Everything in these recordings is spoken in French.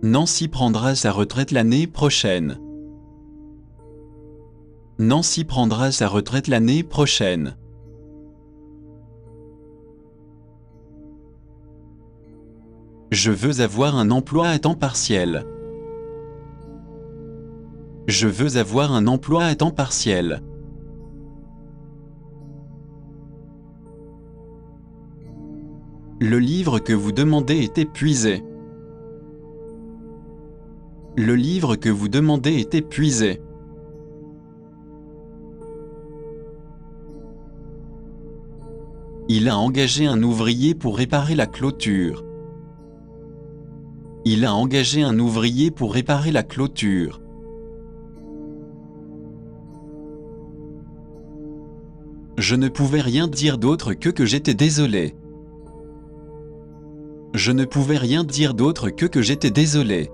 Nancy prendra sa retraite l'année prochaine. Nancy prendra sa retraite l'année prochaine. Je veux avoir un emploi à temps partiel. Je veux avoir un emploi à temps partiel. Le livre que vous demandez est épuisé. Le livre que vous demandez est épuisé. Il a engagé un ouvrier pour réparer la clôture. Il a engagé un ouvrier pour réparer la clôture. Je ne pouvais rien dire d'autre que j'étais désolé. Je ne pouvais rien dire d'autre que j'étais désolé.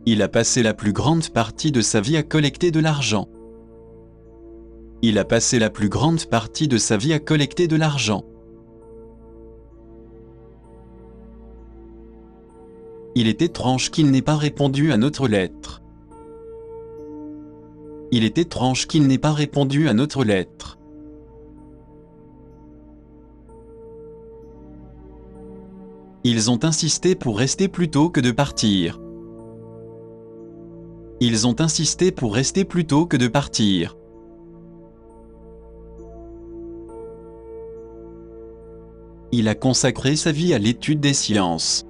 Il a passé la plus grande partie de sa vie à collecter de l'argent. Il a passé la plus grande partie de sa vie à collecter de l'argent. Il est étrange qu'il n'ait pas répondu à notre lettre. Il est étrange qu'il n'ait pas répondu à notre lettre. Ils ont insisté pour rester plutôt que de partir. Ils ont insisté pour rester plutôt que de partir. Il a consacré sa vie à l'étude des sciences.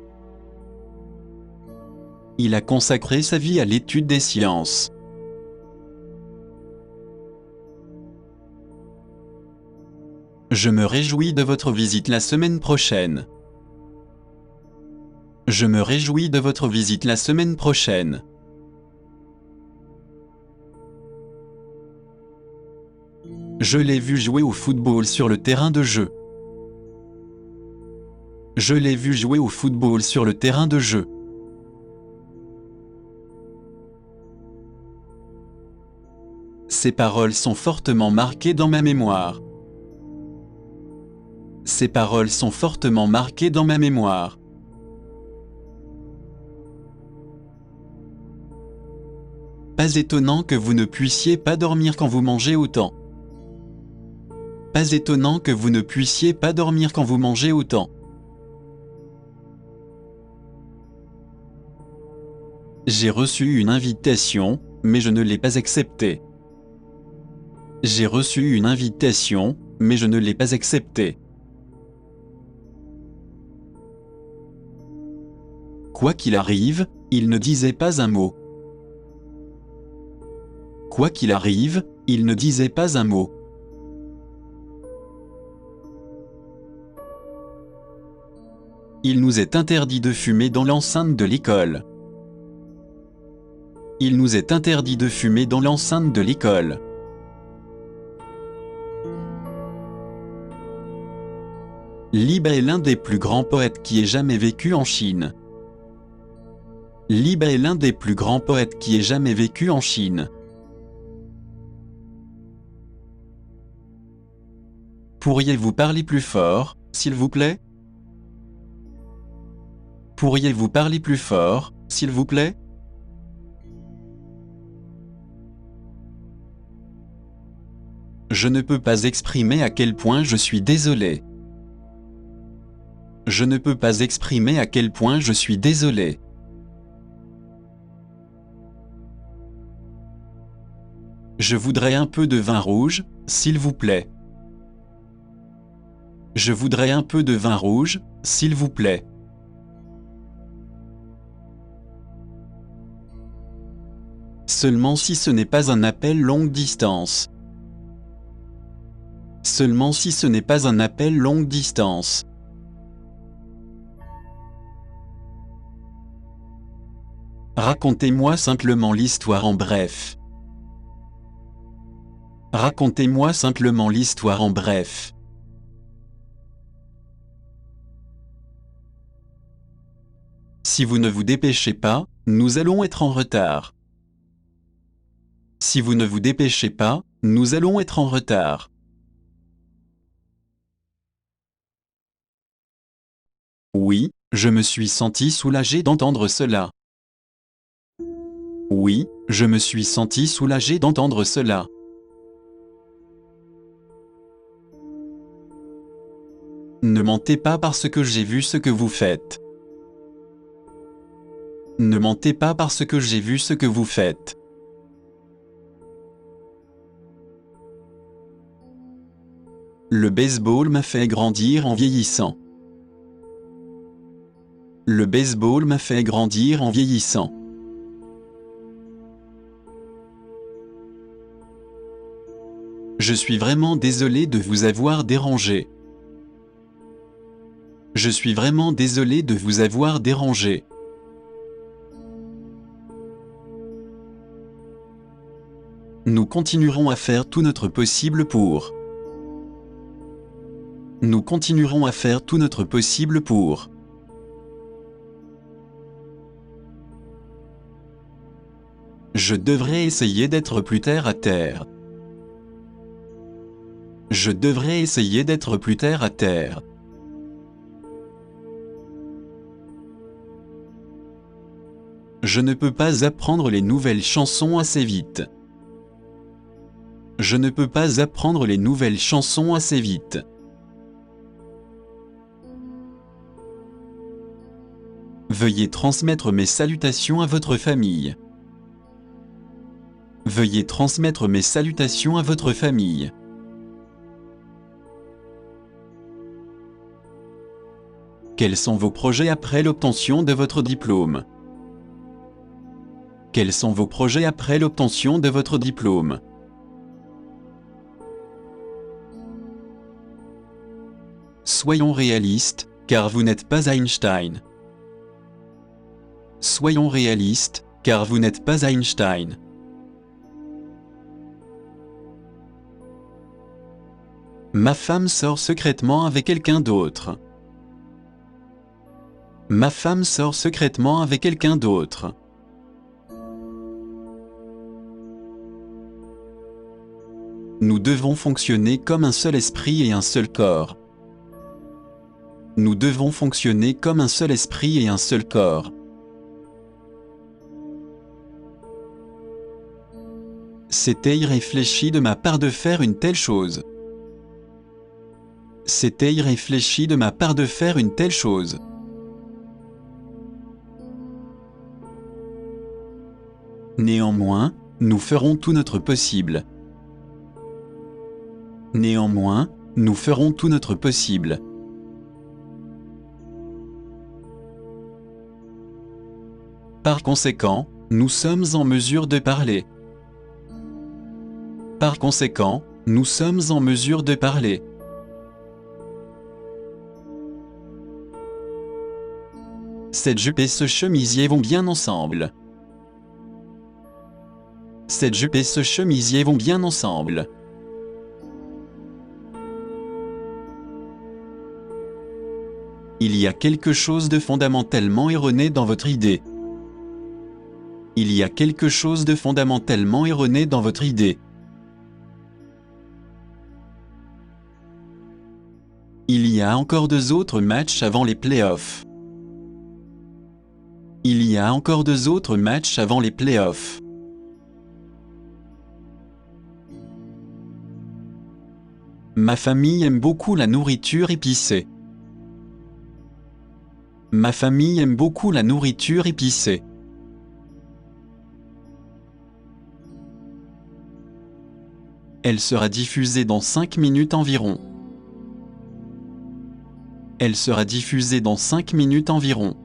Il a consacré sa vie à l'étude des sciences. Je me réjouis de votre visite la semaine prochaine. Je me réjouis de votre visite la semaine prochaine. Je l'ai vu jouer au football sur le terrain de jeu. Je l'ai vu jouer au football sur le terrain de jeu. Ces paroles sont fortement marquées dans ma mémoire. Ces paroles sont fortement marquées dans ma mémoire. Pas étonnant que vous ne puissiez pas dormir quand vous mangez autant. Pas étonnant que vous ne puissiez pas dormir quand vous mangez autant. J'ai reçu une invitation, mais je ne l'ai pas acceptée. J'ai reçu une invitation, mais je ne l'ai pas acceptée. Quoi qu'il arrive, il ne disait pas un mot. Quoi qu'il arrive, il ne disait pas un mot. Il nous est interdit de fumer dans l'enceinte de l'école. Il nous est interdit de fumer dans l'enceinte de l'école. Li Bai est l'un des plus grands poètes qui ait jamais vécu en Chine. Li Bai est l'un des plus grands poètes qui ait jamais vécu en Chine. Pourriez-vous parler plus fort, s'il vous plaît? Pourriez-vous parler plus fort, s'il vous plaît? Je ne peux pas exprimer à quel point je suis désolé. Je ne peux pas exprimer à quel point je suis désolé. Je voudrais un peu de vin rouge, s'il vous plaît. Je voudrais un peu de vin rouge, s'il vous plaît. Seulement si ce n'est pas un appel longue distance. Seulement si ce n'est pas un appel longue distance. Racontez-moi simplement l'histoire en bref. Racontez-moi simplement l'histoire en bref. Si vous ne vous dépêchez pas, nous allons être en retard. Si vous ne vous dépêchez pas, nous allons être en retard. Oui, je me suis senti soulagé d'entendre cela. Oui, je me suis senti soulagé d'entendre cela. Ne mentez pas parce que j'ai vu ce que vous faites. Ne mentez pas parce que j'ai vu ce que vous faites. Le baseball m'a fait grandir en vieillissant. Le baseball m'a fait grandir en vieillissant. Je suis vraiment désolé de vous avoir dérangé. Je suis vraiment désolé de vous avoir dérangé. Nous continuerons à faire tout notre possible pour. Nous continuerons à faire tout notre possible pour. Je devrais essayer d'être plus terre à terre. Je devrais essayer d'être plus terre à terre. Je ne peux pas apprendre les nouvelles chansons assez vite. Je ne peux pas apprendre les nouvelles chansons assez vite. Veuillez transmettre mes salutations à votre famille. Veuillez transmettre mes salutations à votre famille. Quels sont vos projets après l'obtention de votre diplôme? Quels sont vos projets après l'obtention de votre diplôme? Soyons réalistes, car vous n'êtes pas Einstein. Soyons réalistes, car vous n'êtes pas Einstein. Ma femme sort secrètement avec quelqu'un d'autre. Ma femme sort secrètement avec quelqu'un d'autre. Nous devons fonctionner comme un seul esprit et un seul corps. Nous devons fonctionner comme un seul esprit et un seul corps. C'était irréfléchi de ma part de faire une telle chose. C'était irréfléchi de ma part de faire une telle chose. Néanmoins, nous ferons tout notre possible. Néanmoins, nous ferons tout notre possible. Par conséquent, nous sommes en mesure de parler. Par conséquent, nous sommes en mesure de parler. Cette jupe et ce chemisier vont bien ensemble. Cette jupe et ce chemisier vont bien ensemble. Il y a quelque chose de fondamentalement erroné dans votre idée. Il y a quelque chose de fondamentalement erroné dans votre idée. Il y a encore 2 autres matchs avant les playoffs. Il y a encore 2 autres matchs avant les playoffs. Ma famille aime beaucoup la nourriture épicée. Ma famille aime beaucoup la nourriture épicée. Elle sera diffusée dans 5 minutes environ. Elle sera diffusée dans 5 minutes environ.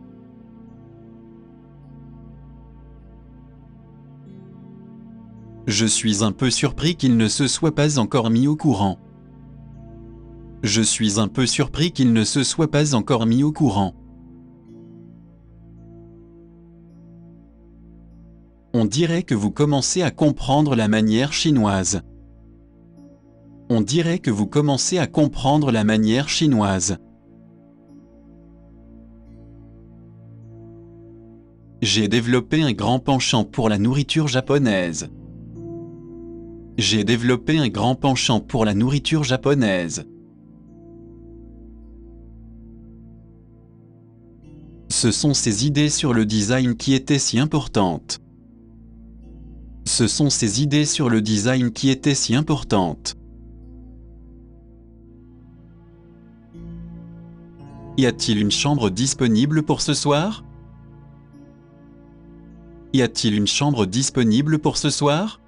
Je suis un peu surpris qu'il ne se soit pas encore mis au courant. Je suis un peu surpris qu'il ne se soit pas encore mis au courant. On dirait que vous commencez à comprendre la manière chinoise. On dirait que vous commencez à comprendre la manière chinoise. J'ai développé un grand penchant pour la nourriture japonaise. J'ai développé un grand penchant pour la nourriture japonaise. Ce sont ces idées sur le design qui étaient si importantes. Ce sont ces idées sur le design qui étaient si importantes. Y a-t-il une chambre disponible pour ce soir? Y a-t-il une chambre disponible pour ce soir?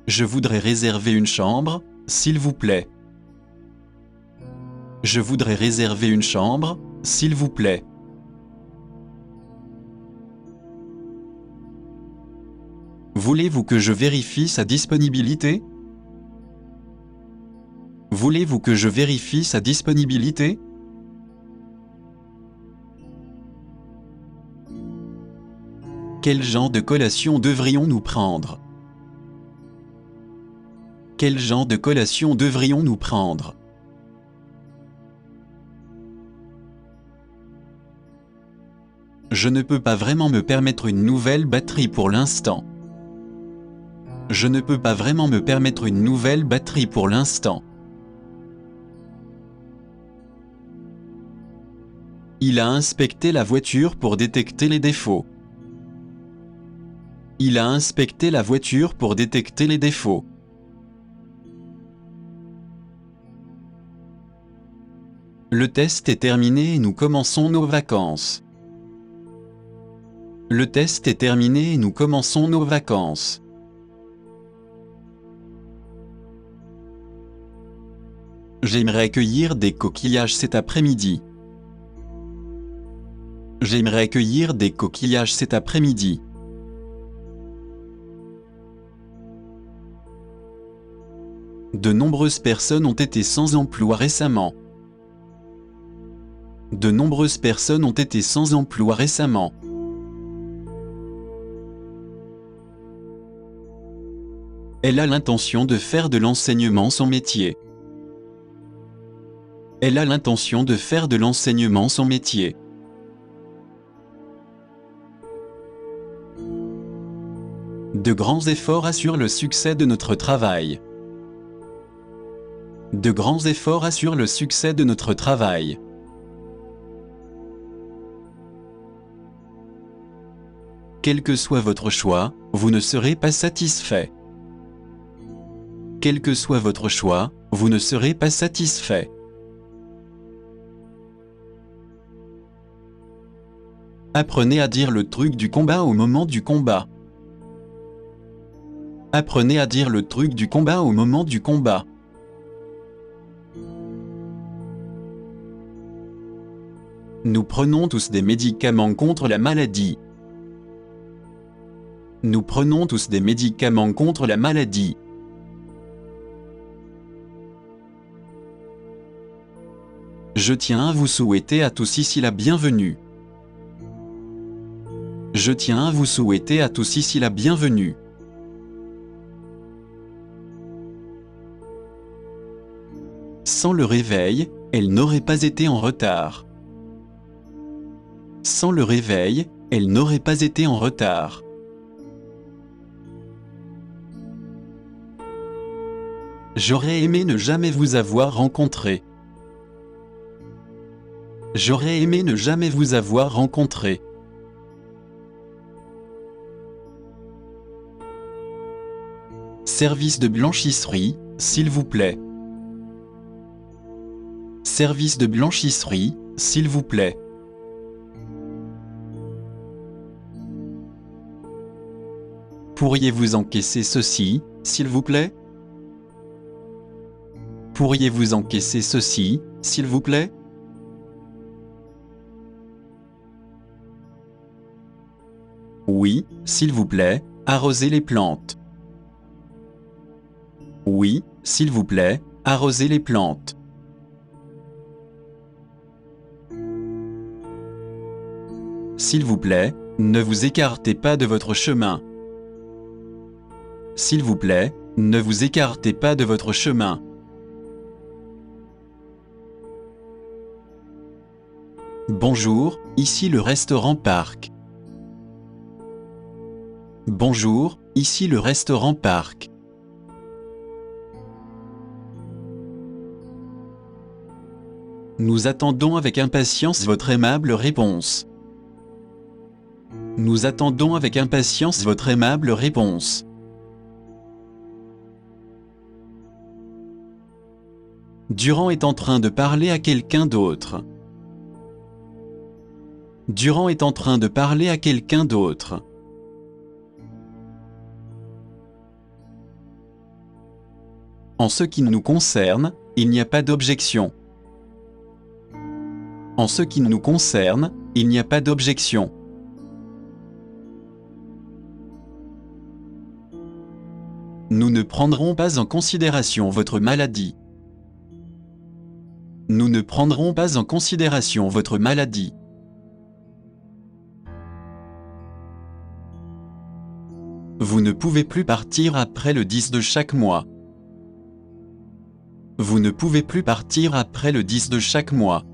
Je voudrais réserver une chambre, s'il vous plaît. Je voudrais réserver une chambre, s'il vous plaît. Voulez-vous que je vérifie sa disponibilité? Voulez-vous que je vérifie sa disponibilité? Quel genre de collation devrions-nous prendre? Quel genre de collation devrions-nous prendre? Je ne peux pas vraiment me permettre une nouvelle batterie pour l'instant. Je ne peux pas vraiment me permettre une nouvelle batterie pour l'instant. Il a inspecté la voiture pour détecter les défauts. Il a inspecté la voiture pour détecter les défauts. Le test est terminé et nous commençons nos vacances. Le test est terminé et nous commençons nos vacances. J'aimerais cueillir des coquillages cet après-midi. J'aimerais cueillir des coquillages cet après-midi. De nombreuses personnes ont été sans emploi récemment. De nombreuses personnes ont été sans emploi récemment. Elle a l'intention de faire de l'enseignement son métier. Elle a l'intention de faire de l'enseignement son métier. De grands efforts assurent le succès de notre travail. De grands efforts assurent le succès de notre travail. Quel que soit votre choix, vous ne serez pas satisfait. Quel que soit votre choix, vous ne serez pas satisfait. Apprenez à dire le truc du combat au moment du combat. Apprenez à dire le truc du combat au moment du combat. Nous prenons tous des médicaments contre la maladie. Nous prenons tous des médicaments contre la maladie. Je tiens à vous souhaiter à tous ici la bienvenue. Je tiens à vous souhaiter à tous ici la bienvenue. Sans le réveil, elle n'aurait pas été en retard. Sans le réveil, elle n'aurait pas été en retard. J'aurais aimé ne jamais vous avoir rencontré. J'aurais aimé ne jamais vous avoir rencontré. Service de blanchisserie, s'il vous plaît. Service de blanchisserie, s'il vous plaît. Pourriez-vous encaisser ceci, s'il vous plaît? Pourriez-vous encaisser ceci, s'il vous plaît? Oui, s'il vous plaît, arrosez les plantes. Oui, s'il vous plaît, arrosez les plantes. S'il vous plaît, ne vous écartez pas de votre chemin. S'il vous plaît, ne vous écartez pas de votre chemin. Bonjour, ici le restaurant Parc. Bonjour, ici le restaurant Parc. Nous attendons avec impatience votre aimable réponse. Nous attendons avec impatience votre aimable réponse. Durand est en train de parler à quelqu'un d'autre. Durand est en train de parler à quelqu'un d'autre. En ce qui nous concerne, il n'y a pas d'objection. En ce qui nous concerne, il n'y a pas d'objection. Nous ne prendrons pas en considération votre maladie. Nous ne prendrons pas en considération votre maladie. Vous ne pouvez plus partir après le 10 de chaque mois. Vous ne pouvez plus partir après le 10 de chaque mois.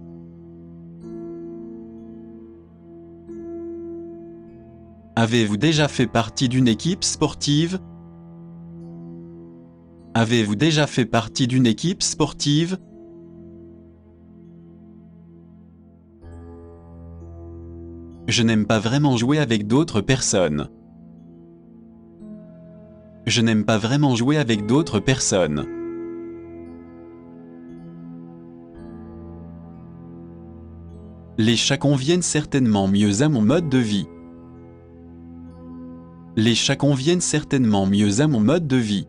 Avez-vous déjà fait partie d'une équipe sportive? Avez-vous déjà fait partie d'une équipe sportive? Je n'aime pas vraiment jouer avec d'autres personnes. Je n'aime pas vraiment jouer avec d'autres personnes. Les chats conviennent certainement mieux à mon mode de vie. Les chats conviennent certainement mieux à mon mode de vie.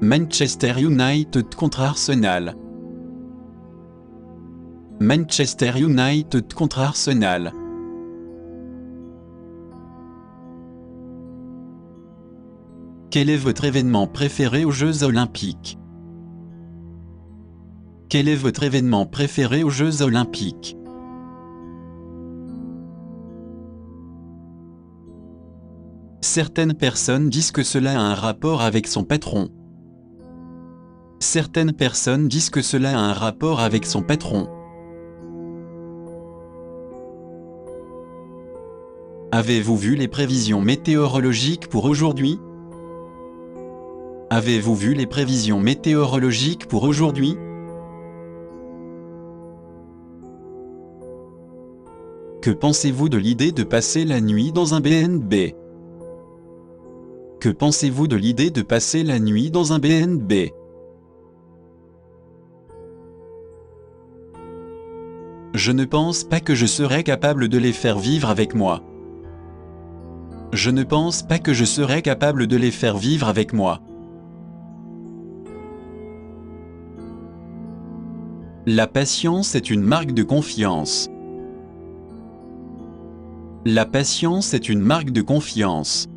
Manchester United contre Arsenal. Manchester United contre Arsenal. Quel est votre événement préféré aux Jeux Olympiques? Quel est votre événement préféré aux Jeux Olympiques? Certaines personnes disent que cela a un rapport avec son patron. Certaines personnes disent que cela a un rapport avec son patron. Avez-vous vu les prévisions météorologiques pour aujourd'hui? Avez-vous vu les prévisions météorologiques pour aujourd'hui? Que pensez-vous de l'idée de passer la nuit dans un B&B? Que pensez-vous de l'idée de passer la nuit dans un B&B? Je ne pense pas que je serais capable de les faire vivre avec moi. Je ne pense pas que je serais capable de les faire vivre avec moi. La patience est une marque de confiance. La patience est une marque de confiance.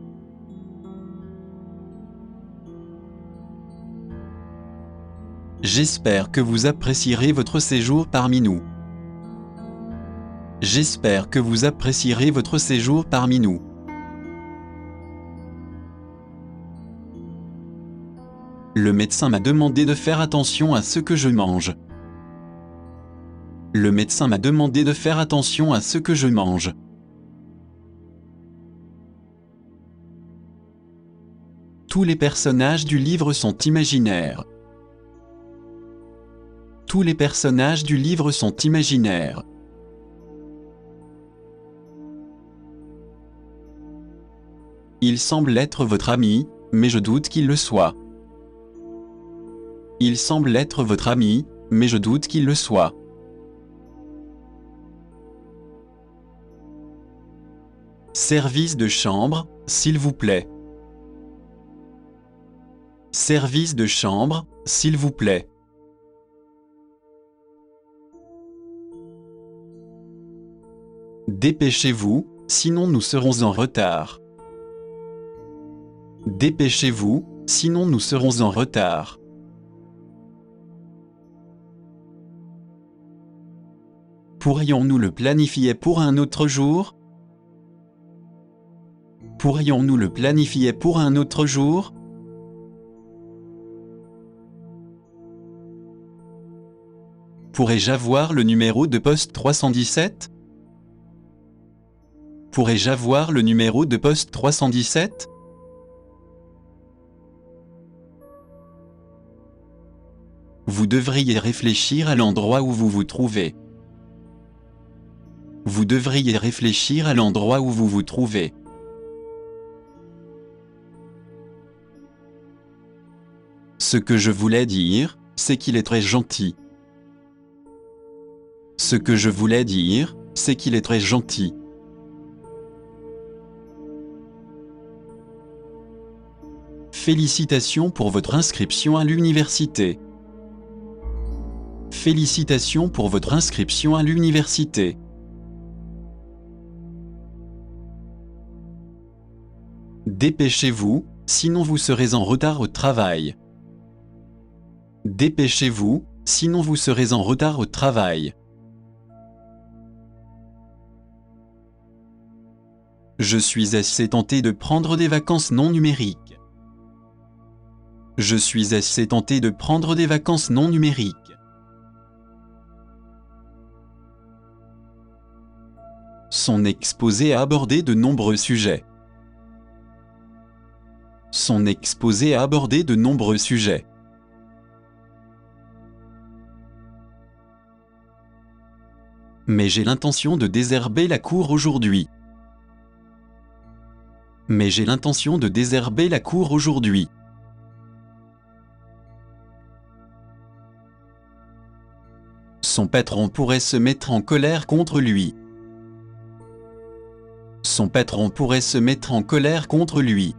J'espère que vous apprécierez votre séjour parmi nous. J'espère que vous apprécierez votre séjour parmi nous. Le médecin m'a demandé de faire attention à ce que je mange. Le médecin m'a demandé de faire attention à ce que je mange. Tous les personnages du livre sont imaginaires. Tous les personnages du livre sont imaginaires. Il semble être votre ami, mais je doute qu'il le soit. Il semble être votre ami, mais je doute qu'il le soit. Service de chambre, s'il vous plaît. Service de chambre, s'il vous plaît. Dépêchez-vous, sinon nous serons en retard. Dépêchez-vous, sinon nous serons en retard. Pourrions-nous le planifier pour un autre jour? Pourrions-nous le planifier pour un autre jour? Pourrais-je avoir le numéro de poste 317? Pourrais-je avoir le numéro de poste 317? Vous devriez réfléchir à l'endroit où vous vous trouvez. Vous devriez réfléchir à l'endroit où vous vous trouvez. Ce que je voulais dire, c'est qu'il est très gentil. Ce que je voulais dire, c'est qu'il est très gentil. Félicitations pour votre inscription à l'université. Félicitations pour votre inscription à l'université. Dépêchez-vous, sinon vous serez en retard au travail. Dépêchez-vous, sinon vous serez en retard au travail. Je suis assez tenté de prendre des vacances non numériques. Je suis assez tenté de prendre des vacances non numériques. Son exposé a abordé de nombreux sujets. Son exposé a abordé de nombreux sujets. Mais j'ai l'intention de désherber la cour aujourd'hui. Mais j'ai l'intention de désherber la cour aujourd'hui. Son patron pourrait se mettre en colère contre lui. Son patron pourrait se mettre en colère contre lui.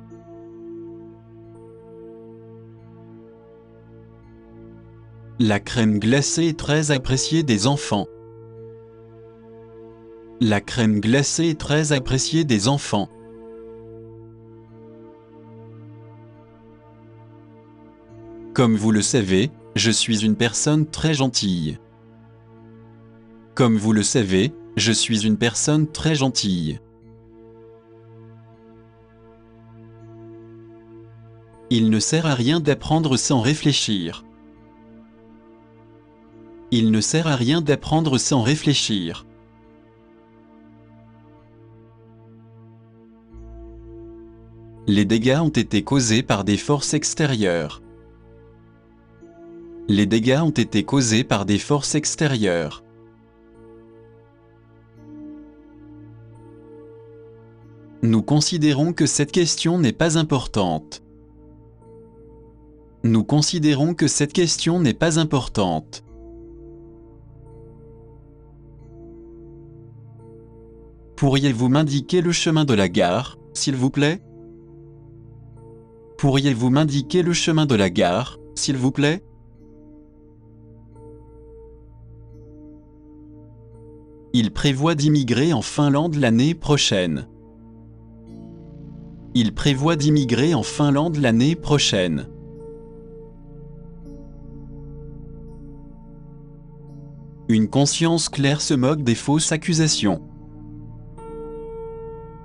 La crème glacée est très appréciée des enfants. La crème glacée est très appréciée des enfants. Comme vous le savez, je suis une personne très gentille. Comme vous le savez, je suis une personne très gentille. Il ne sert à rien d'apprendre sans réfléchir. Il ne sert à rien d'apprendre sans réfléchir. Les dégâts ont été causés par des forces extérieures. Les dégâts ont été causés par des forces extérieures. Nous considérons que cette question n'est pas importante. Nous considérons que cette question n'est pas importante. Pourriez-vous m'indiquer le chemin de la gare, s'il vous plaît? Pourriez-vous m'indiquer le chemin de la gare, s'il vous plaît? Il prévoit d'immigrer en Finlande l'année prochaine. Il prévoit d'immigrer en Finlande l'année prochaine. Une conscience claire se moque des fausses accusations.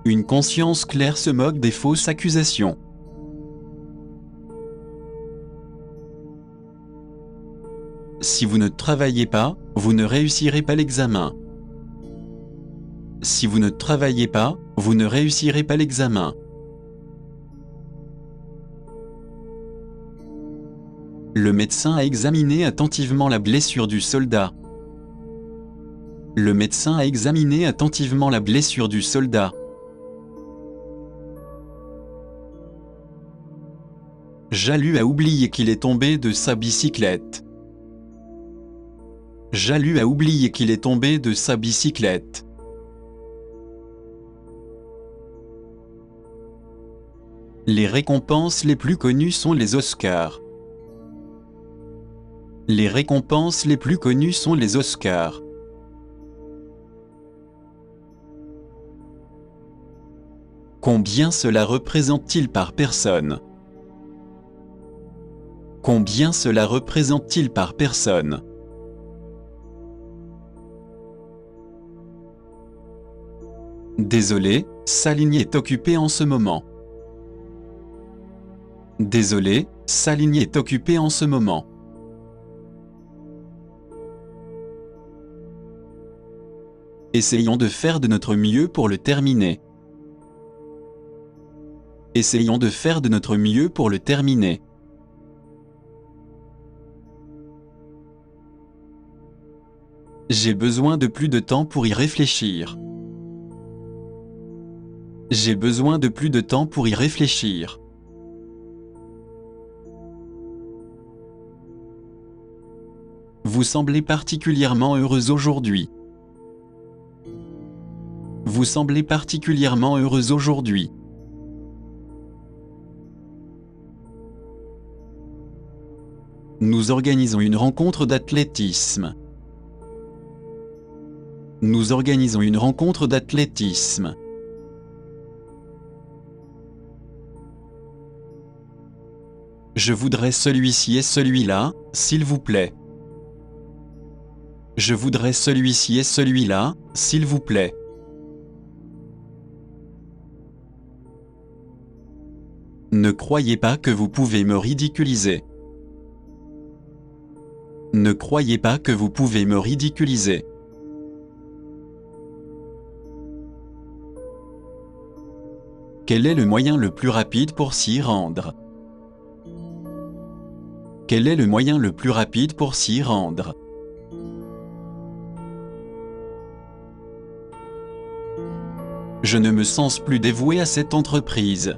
Une conscience claire se moque des fausses accusations. Si vous ne travaillez pas, vous ne réussirez pas l'examen. Si vous ne travaillez pas, vous ne réussirez pas l'examen. Le médecin a examiné attentivement la blessure du soldat. Le médecin a examiné attentivement la blessure du soldat. Jalu a oublié qu'il est tombé de sa bicyclette. Jalu a oublié qu'il est tombé de sa bicyclette. Les récompenses les plus connues sont les Oscars. Les récompenses les plus connues sont les Oscars. Combien cela représente-t-il par personne? Combien cela représente-t-il par personne? Désolé, sa ligne est occupée en ce moment. Désolé, sa ligne est occupée en ce moment. Essayons de faire de notre mieux pour le terminer. Essayons de faire de notre mieux pour le terminer. J'ai besoin de plus de temps pour y réfléchir. J'ai besoin de plus de temps pour y réfléchir. Vous semblez particulièrement heureuse aujourd'hui. Vous semblez particulièrement heureuse aujourd'hui. Nous organisons une rencontre d'athlétisme. Nous organisons une rencontre d'athlétisme. Je voudrais celui-ci et celui-là, s'il vous plaît. Je voudrais celui-ci et celui-là, s'il vous plaît. Ne croyez pas que vous pouvez me ridiculiser. Ne croyez pas que vous pouvez me ridiculiser. Quel est le moyen le plus rapide pour s'y rendre? Quel est le moyen le plus rapide pour s'y rendre? Je ne me sens plus dévoué à cette entreprise.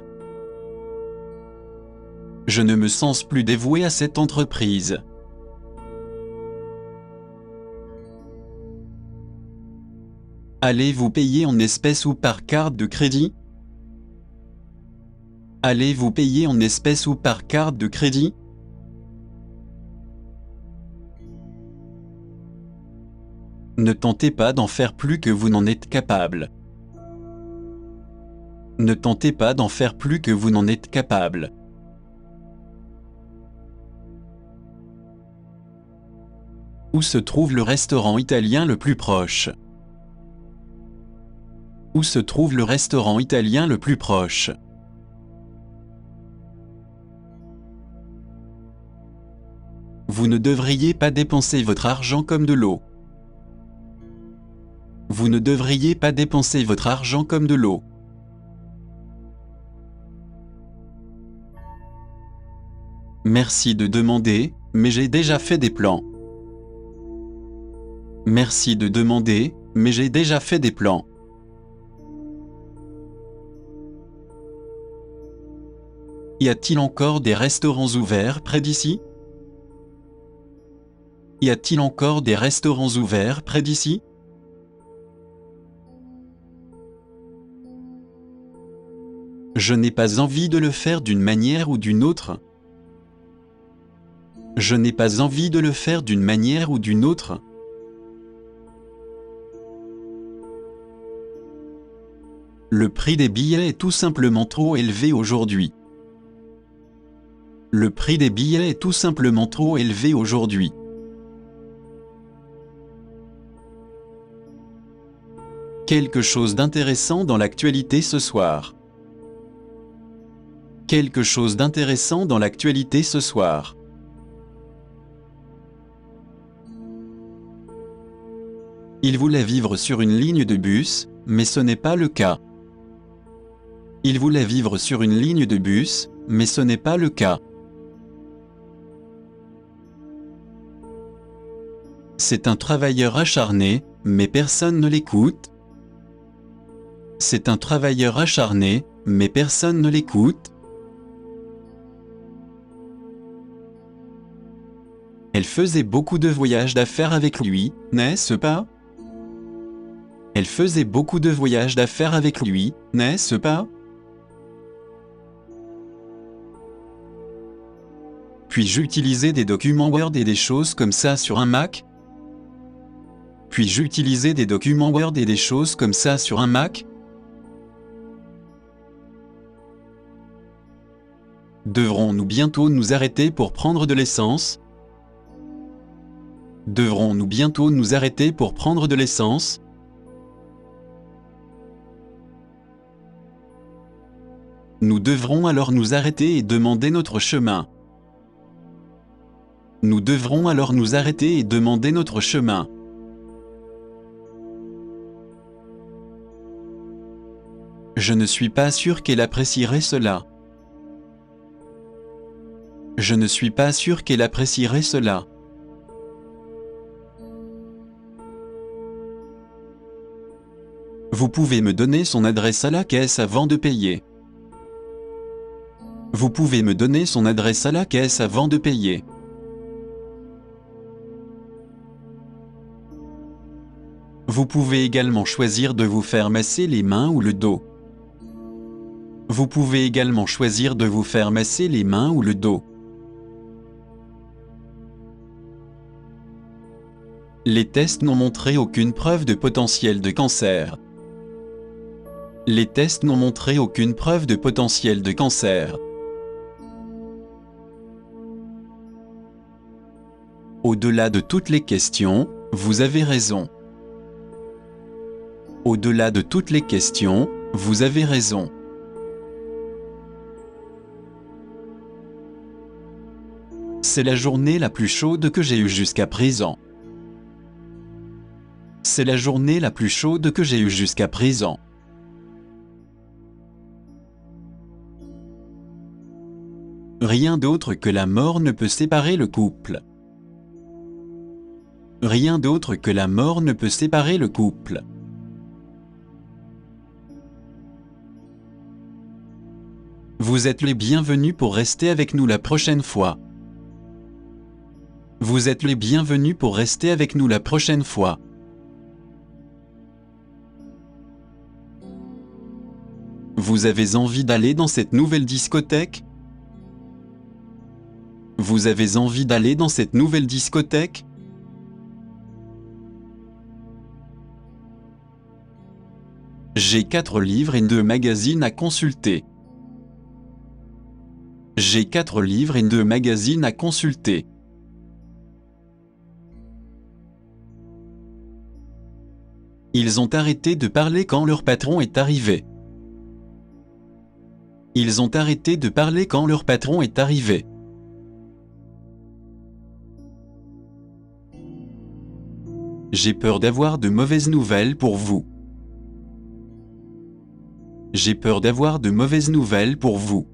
Je ne me sens plus dévoué à cette entreprise. Allez-vous payer en espèces ou par carte de crédit? Allez-vous payer en espèces ou par carte de crédit? Ne tentez pas d'en faire plus que vous n'en êtes capable. Ne tentez pas d'en faire plus que vous n'en êtes capable. Où se trouve le restaurant italien le plus proche? Où se trouve le restaurant italien le plus proche? Vous ne devriez pas dépenser votre argent comme de l'eau. Vous ne devriez pas dépenser votre argent comme de l'eau. Merci de demander, mais j'ai déjà fait des plans. Merci de demander, mais j'ai déjà fait des plans. Y a-t-il encore des restaurants ouverts près d'ici? Y a-t-il encore des restaurants ouverts près d'ici? Je n'ai pas envie de le faire d'une manière ou d'une autre. Je n'ai pas envie de le faire d'une manière ou d'une autre. Le prix des billets est tout simplement trop élevé aujourd'hui. Le prix des billets est tout simplement trop élevé aujourd'hui. Quelque chose d'intéressant dans l'actualité ce soir. Quelque chose d'intéressant dans l'actualité ce soir. Il voulait vivre sur une ligne de bus, mais ce n'est pas le cas. Il voulait vivre sur une ligne de bus, mais ce n'est pas le cas. C'est un travailleur acharné, mais personne ne l'écoute. C'est un travailleur acharné, mais personne ne l'écoute. Elle faisait beaucoup de voyages d'affaires avec lui, n'est-ce pas? Elle faisait beaucoup de voyages d'affaires avec lui, n'est-ce pas? Puis-je utiliser des documents Word et des choses comme ça sur un Mac? Puis-je utiliser des documents Word et des choses comme ça sur un Mac? Devrons-nous bientôt nous arrêter pour prendre de l'essence? Devrons-nous bientôt nous arrêter pour prendre de l'essence? Nous devrons alors nous arrêter et demander notre chemin. Nous devrons alors nous arrêter et demander notre chemin. Je ne suis pas sûr qu'elle apprécierait cela. Je ne suis pas sûr qu'elle apprécierait cela. Vous pouvez me donner son adresse à la caisse avant de payer. Vous pouvez me donner son adresse à la caisse avant de payer. Vous pouvez également choisir de vous faire masser les mains ou le dos. Vous pouvez également choisir de vous faire masser les mains ou le dos. Les tests n'ont montré aucune preuve de potentiel de cancer. Les tests n'ont montré aucune preuve de potentiel de cancer. Au-delà de toutes les questions, vous avez raison. Au-delà de toutes les questions, vous avez raison. C'est la journée la plus chaude que j'ai eue jusqu'à présent. C'est la journée la plus chaude que j'ai eue jusqu'à présent. Rien d'autre que la mort ne peut séparer le couple. Rien d'autre que la mort ne peut séparer le couple. Vous êtes les bienvenus pour rester avec nous la prochaine fois. Vous êtes les bienvenus pour rester avec nous la prochaine fois. Vous avez envie d'aller dans cette nouvelle discothèque? Vous avez envie d'aller dans cette nouvelle discothèque? J'ai 4 livres et 2 magazines à consulter. J'ai 4 livres et 2 magazines à consulter. Ils ont arrêté de parler quand leur patron est arrivé. Ils ont arrêté de parler quand leur patron est arrivé. J'ai peur d'avoir de mauvaises nouvelles pour vous. J'ai peur d'avoir de mauvaises nouvelles pour vous.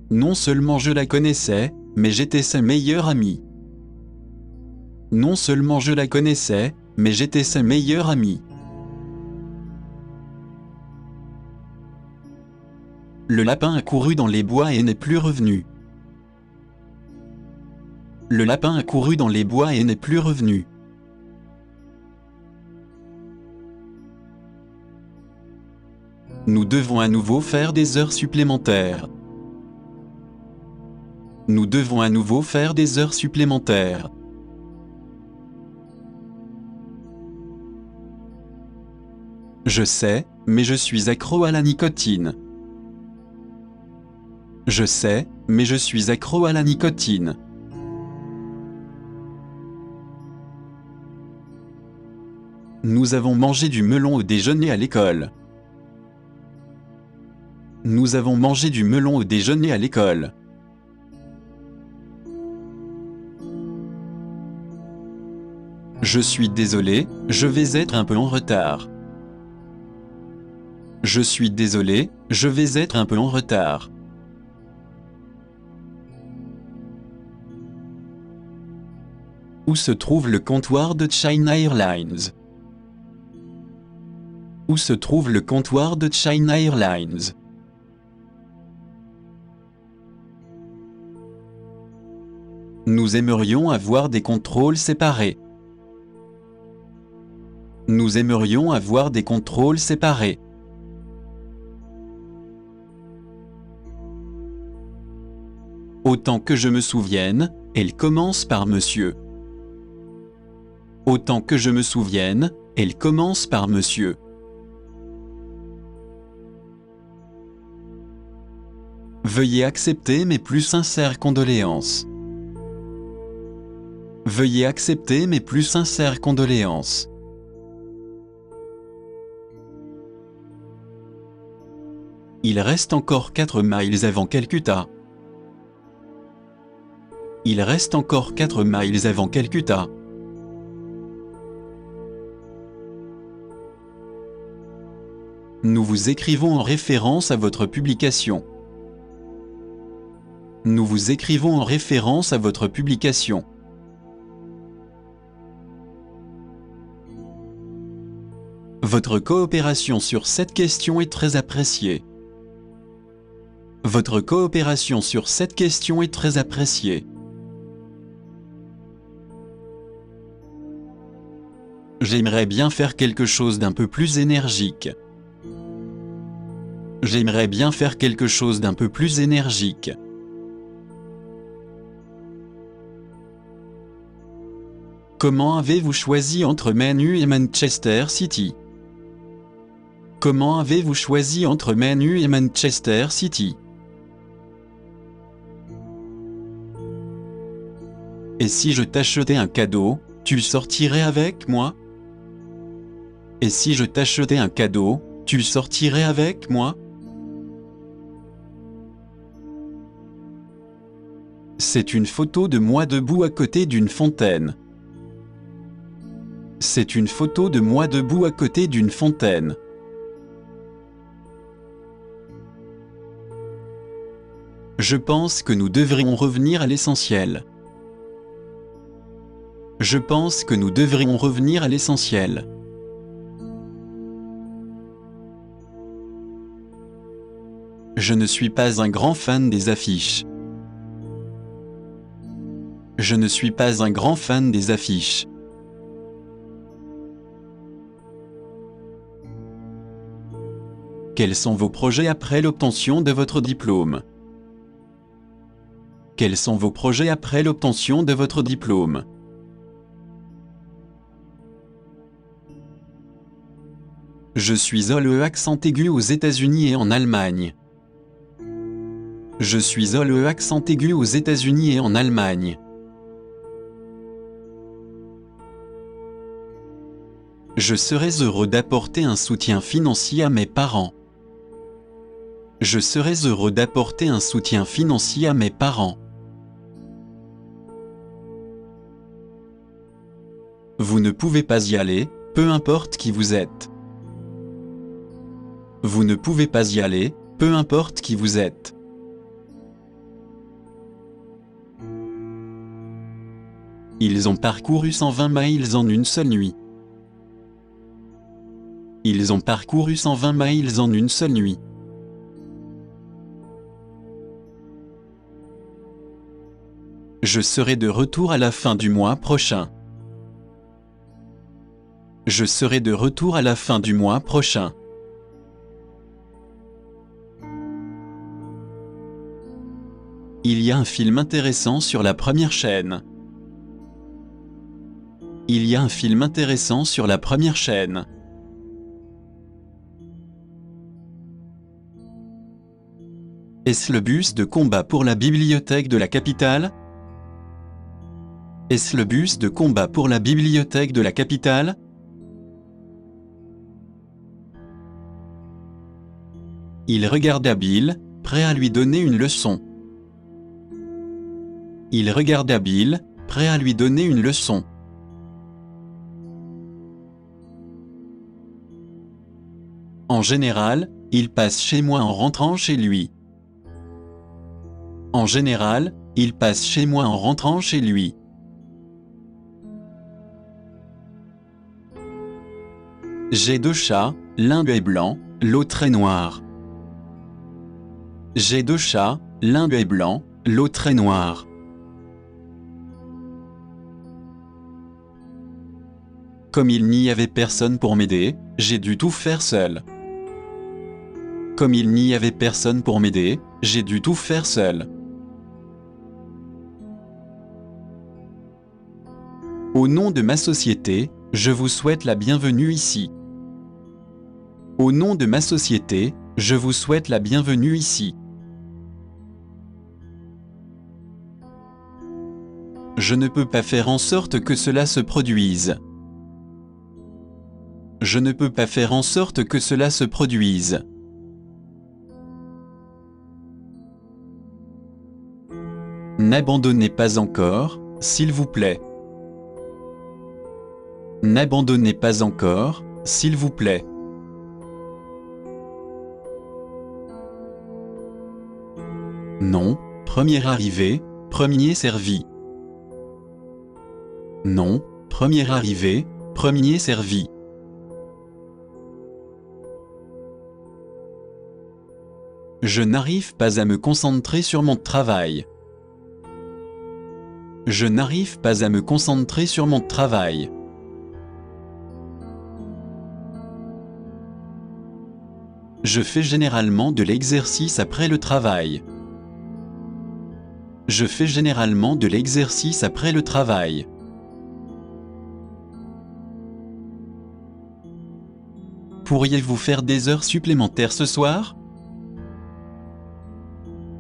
Non seulement je la connaissais, mais j'étais sa meilleure amie. Non seulement je la connaissais, mais j'étais sa meilleure amie. Le lapin a couru dans les bois et n'est plus revenu. Le lapin a couru dans les bois et n'est plus revenu. Nous devons à nouveau faire des heures supplémentaires. Nous devons à nouveau faire des heures supplémentaires. Je sais, mais je suis accro à la nicotine. Je sais, mais je suis accro à la nicotine. Nous avons mangé du melon au déjeuner à l'école. Nous avons mangé du melon au déjeuner à l'école. Je suis désolé, je vais être un peu en retard. Je suis désolé, je vais être un peu en retard. Où se trouve le comptoir de China Airlines? Où se trouve le comptoir de China Airlines? Nous aimerions avoir des contrôles séparés. Nous aimerions avoir des contrôles séparés. Autant que je me souvienne, elle commence par monsieur. Autant que je me souvienne, elle commence par monsieur. Veuillez accepter mes plus sincères condoléances. Veuillez accepter mes plus sincères condoléances. Il reste encore 4 miles avant Calcutta. Il reste encore 4 miles avant Calcutta. Nous vous écrivons en référence à votre publication. Nous vous écrivons en référence à votre publication. Votre coopération sur cette question est très appréciée. Votre coopération sur cette question est très appréciée. J'aimerais bien faire quelque chose d'un peu plus énergique. J'aimerais bien faire quelque chose d'un peu plus énergique. Comment avez-vous choisi entre Man U et Manchester City? Comment avez-vous choisi entre Man U et Manchester City? Et si je t'achetais un cadeau, tu sortirais avec moi? Et si je t'achetais un cadeau, tu sortirais avec moi? C'est une photo de moi debout à côté d'une fontaine. C'est une photo de moi debout à côté d'une fontaine. Je pense que nous devrions revenir à l'essentiel. Je pense que nous devrions revenir à l'essentiel. Je ne suis pas un grand fan des affiches. Je ne suis pas un grand fan des affiches. Quels sont vos projets après l'obtention de votre diplôme? Quels sont vos projets après l'obtention de votre diplôme? Je suis au accent aigu aux États-Unis et en Allemagne. Je suis au accent aigu aux États-Unis et en Allemagne. Je serais heureux d'apporter un soutien financier à mes parents. Je serais heureux d'apporter un soutien financier à mes parents. Vous ne pouvez pas y aller, peu importe qui vous êtes. Vous ne pouvez pas y aller, peu importe qui vous êtes. Ils ont parcouru 120 miles en une seule nuit. Ils ont parcouru 120 miles en une seule nuit. Je serai de retour à la fin du mois prochain. Je serai de retour à la fin du mois prochain. Il y a un film intéressant sur la première chaîne. Il y a un film intéressant sur la première chaîne. Est-ce le bus de combat pour la bibliothèque de la capitale? Est-ce le bus de combat pour la bibliothèque de la capitale? Il regarda Bill, prêt à lui donner une leçon. Il regarda Bill, prêt à lui donner une leçon. En général, il passe chez moi en rentrant chez lui. En général, il passe chez moi en rentrant chez lui. J'ai deux chats, l'un est blanc, l'autre est noir. J'ai deux chats, l'un est blanc, l'autre est noir. Comme il n'y avait personne pour m'aider, j'ai dû tout faire seul. Comme il n'y avait personne pour m'aider, j'ai dû tout faire seul. Au nom de ma société, je vous souhaite la bienvenue ici. Au nom de ma société, je vous souhaite la bienvenue ici. Je ne peux pas faire en sorte que cela se produise. Je ne peux pas faire en sorte que cela se produise. N'abandonnez pas encore, s'il vous plaît. N'abandonnez pas encore, s'il vous plaît. Non, premier arrivé, premier servi. Non, premier arrivé, premier servi. Je n'arrive pas à me concentrer sur mon travail. Je n'arrive pas à me concentrer sur mon travail. Je fais généralement de l'exercice après le travail. Je fais généralement de l'exercice après le travail. Pourriez-vous faire des heures supplémentaires ce soir?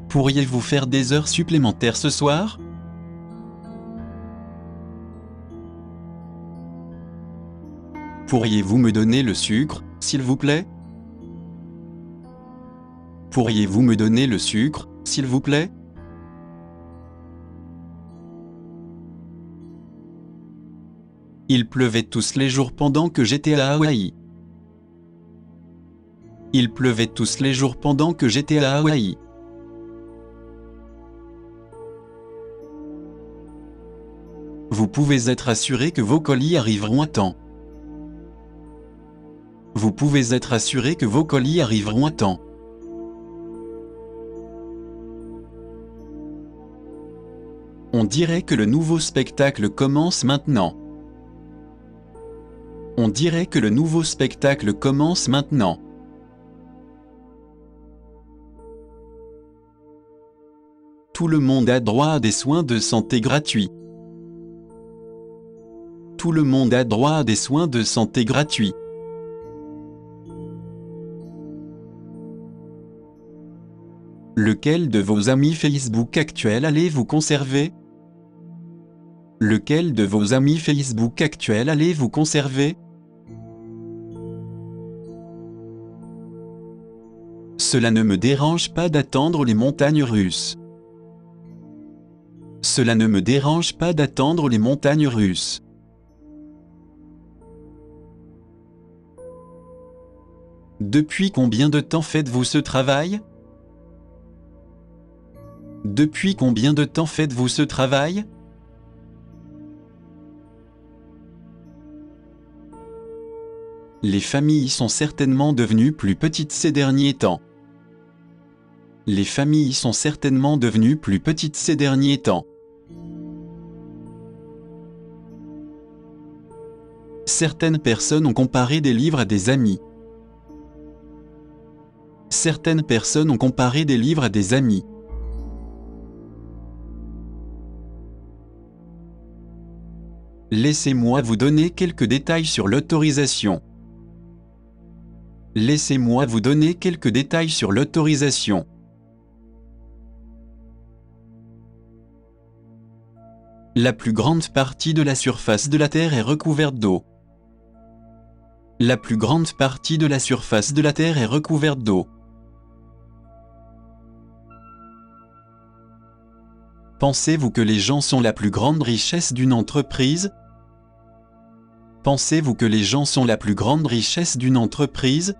Pourriez-vous faire des heures supplémentaires ce soir? Pourriez-vous me donner le sucre, s'il vous plaît? Pourriez-vous me donner le sucre, s'il vous plaît? Il pleuvait tous les jours pendant que j'étais à Hawaï. Il pleuvait tous les jours pendant que j'étais à Hawaï. Vous pouvez être assuré que vos colis arriveront à temps. Vous pouvez être assuré que vos colis arriveront à temps. On dirait que le nouveau spectacle commence maintenant. On dirait que le nouveau spectacle commence maintenant. Tout le monde a droit à des soins de santé gratuits. Tout le monde a droit à des soins de santé gratuits. Lequel de vos amis Facebook actuels allez-vous conserver? Lequel de vos amis Facebook actuels allez-vous conserver? Cela ne me dérange pas d'attendre les montagnes russes. Cela ne me dérange pas d'attendre les montagnes russes. Depuis combien de temps faites-vous ce travail? Depuis combien de temps faites-vous ce travail? Les familles sont certainement devenues plus petites ces derniers temps. Les familles sont certainement devenues plus petites ces derniers temps. Certaines personnes ont comparé des livres à des amis. Certaines personnes ont comparé des livres à des amis. Laissez-moi vous donner quelques détails sur l'autorisation. Laissez-moi vous donner quelques détails sur l'autorisation. La plus grande partie de la surface de la Terre est recouverte d'eau. La plus grande partie de la surface de la Terre est recouverte d'eau. Pensez-vous que les gens sont la plus grande richesse d'une entreprise? Pensez-vous que les gens sont la plus grande richesse d'une entreprise?